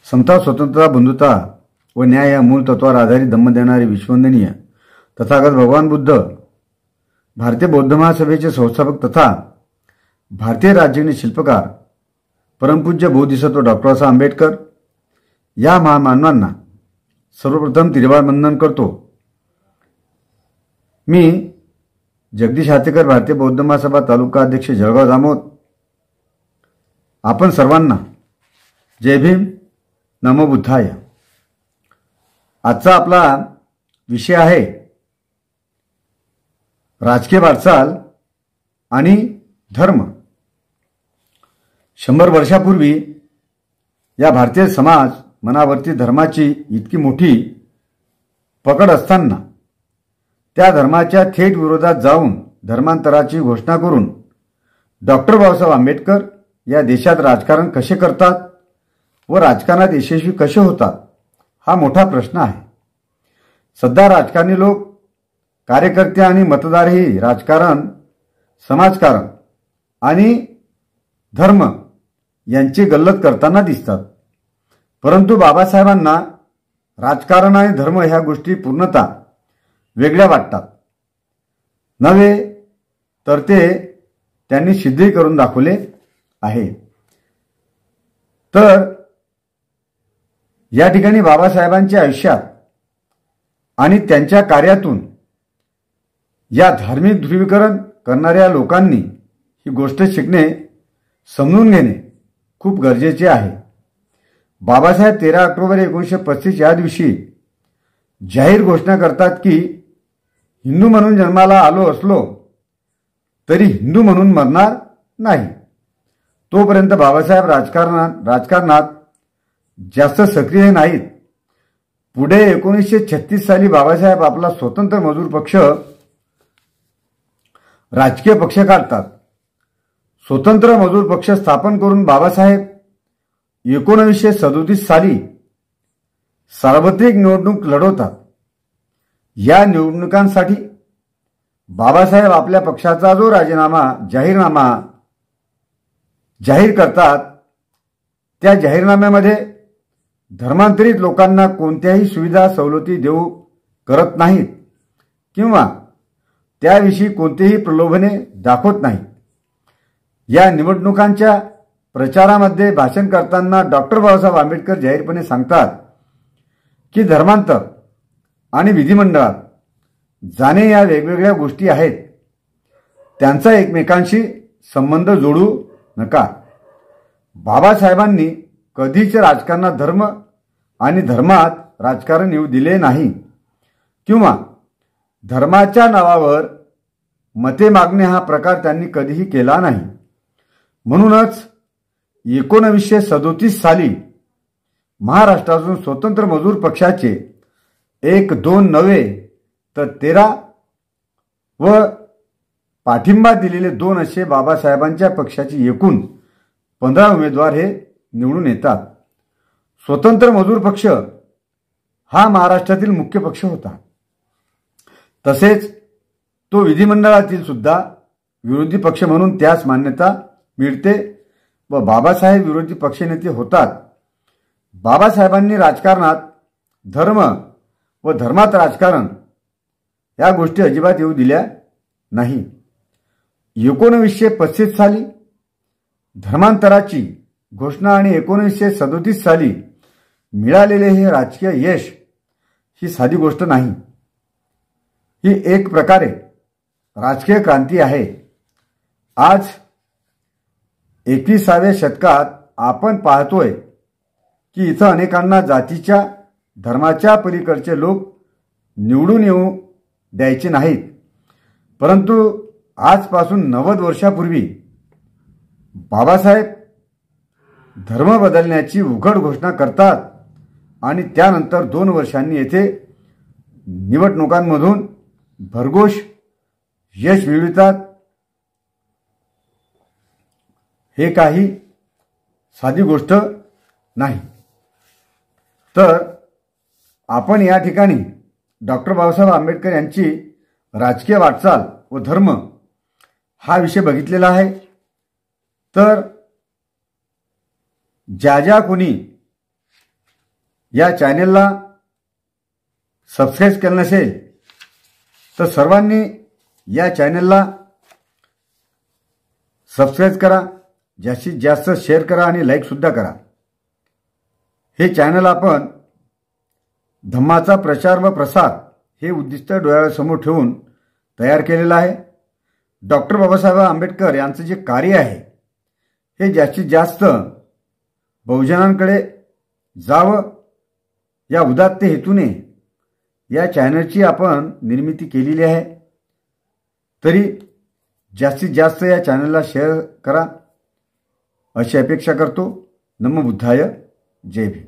समता, स्वतंत्रता, बंधुता व न्याय या मूळ तत्वावर आधारित धम्म देणारे विश्ववंदनीय तथागत भगवान बुद्ध, भारतीय बौद्ध महासभेचे संस्थापक तथा भारतीय राज्याचे शिल्पकार परमपूज्य बोधिसत्व डॉक्टर बाबासाहेब आंबेडकर या महामानवांना सर्वप्रथम तिरुभार वंदन करतो। मी जगदीश हातेकर, भारतीय बौद्ध महासभा तालुका अध्यक्ष, जळगाव जामोद। आपण सर्वांना जय भीम, नमो बुद्धाय। आजचा आपला विषय आहे राजकीय वाटचाल आणि धर्म। 100 वर्षापूर्वी या भारतीय समाज मनावरती धर्माची इतकी मोठी पकड असताना त्या धर्माच्या थेट विरोधात जाऊन धर्मांतराची घोषणा करून डॉक्टर बाबासाहेब आंबेडकर या देशात राजकारण कसे करतात व राजकारणात यशस्वी कसे होतात हा मोठा प्रश्न आहे। सध्या राजकारणी लोक, कार्यकर्ते आणि मतदारही राजकारण, समाजकारण आणि धर्म यांची गल्लत करताना दिसतात। परंतु बाबासाहेबांना राजकारण आणि धर्म ह्या गोष्टी पूर्णतः वेगळ्या वाटतात नव्हे तर ते त्यांनी सिद्ध करून दाखवले आहे। तर या ठिकाणी बाबासाहेबांच्या आयुष्यात आणि त्यांच्या कार्यातून या धार्मिक ध्रुवीकरण करणाऱ्या लोकांनी ही गोष्ट शिकणे, समजून घेणे खूप गरजेचे आहे। बाबासाहेब 13 ऑक्टोबर 1935 या दिवशी जाहीर घोषणा करतात की हिंदू म्हणून जन्माला आलो असलो तरी हिंदू म्हणून मरणार नाही। तोपर्यंत बाबासाहेब राजकारणात जास्त सक्रिय नाहीत। पुढे 1936 साली बाबासाहेब आपला स्वतंत्र मजूर पक्ष राजकीय पक्ष काढतात। स्वतंत्र मजूर पक्ष स्थापन करून बाबासाहेब 1937 साली सार्वत्रिक निवडणूक लढवतात। या निवडणुकांसाठी बाबासाहेब आपल्या पक्षाचा जो जाहीरनामा जाहीर करतात त्या जाहीरनाम्यामध्ये धर्मांतरित लोकांना कोणत्याही सुविधा सवलती देऊ करत नाहीत किंवा त्याविषयी कोणतेही प्रलोभने दाखवत नाहीत। या निवडणुकांच्या प्रचारामध्ये भाषण करताना डॉक्टर बाबासाहेब आंबेडकर जाहीरपणे सांगतात की धर्मांतर आणि विधिमंडळात जाणे या वेगवेगळ्या गोष्टी आहेत, त्यांचा एकमेकांशी संबंध जोडू नका। बाबासाहेबांनी कधीच राजकारणात धर्म आणि धर्मात राजकारण येऊ दिले नाही किंवा धर्माच्या नावावर मते मागणे हा प्रकार त्यांनी कधीही केला नाही। म्हणूनच 1937 साली महाराष्ट्रातून स्वतंत्र मजूर पक्षाचे 1, 2 नव्हे तर 13 व पाठिंबा दिलेले 2 असे बाबासाहेबांच्या पक्षाची एकूण 15 उमेदवार हे निवडून येतात। स्वतंत्र मजूर पक्ष हा महाराष्ट्रातील मुख्य पक्ष होता। तसेच तो विधिमंडळातील सुद्धा विरोधी पक्ष म्हणून त्यास मान्यता मिळते व बाबासाहेब विरोधी पक्षनेते होतात। बाबासाहेबांनी राजकारणात धर्म व धर्मात राजकारण या गोष्टी अजिबात येऊ दिल्या नाही। 1935 साली धर्मांतराची घोषणा आणि 1937 साली मिळालेले हे राजकीय यश ही साधी गोष्ट नाही, ही एक प्रकारे राजकीय क्रांती आहे। आज 21व्या शतकात आपण पाहतोय की इथं अनेकांना जातीच्या, धर्माच्या पलीकडचे लोक निवडून येऊ द्यायचे नाहीत। परंतु आजपासून 90 वर्षापूर्वी बाबासाहेब धर्म बदलण्याची उघड घोषणा करतात आणि त्यानंतर 2 वर्षांनी येथे निवडणुकांमधून भरघोष यश मिळवितात। हे काही साधी गोष्ट नाही। तर आपण या ठिकाणी डॉक्टर बाबासाहेब आंबेडकर यांची राजकीय वाटचाल व धर्म हा विषय बघितलेला आहे। तर ज्या ज्या कोणी या चॅनेलला सबस्क्राईब केलं नसेल तर सर्वांनी या चॅनेलला सबस्क्राईब करा, जास्तीत जास्त शेअर करा आणि लाईक सुद्धा करा। हे चॅनल आपण धम्माचा प्रचार व प्रसार हे उद्दिष्ट डोळ्यासमोर ठेवून तयार केलेलं आहे। डॉक्टर बाबासाहेब आंबेडकर यांचं जे कार्य आहे हे जास्तीत जास्त बहुजनांकडे जावं या उदात्त हेतूने या चॅनलची आपण निर्मिती केलेली आहे। तरी जास्तीत जास्त या चॅनलला शेअर करा अशी अपेक्षा करतो। नमो बुद्धाय, जय भीम।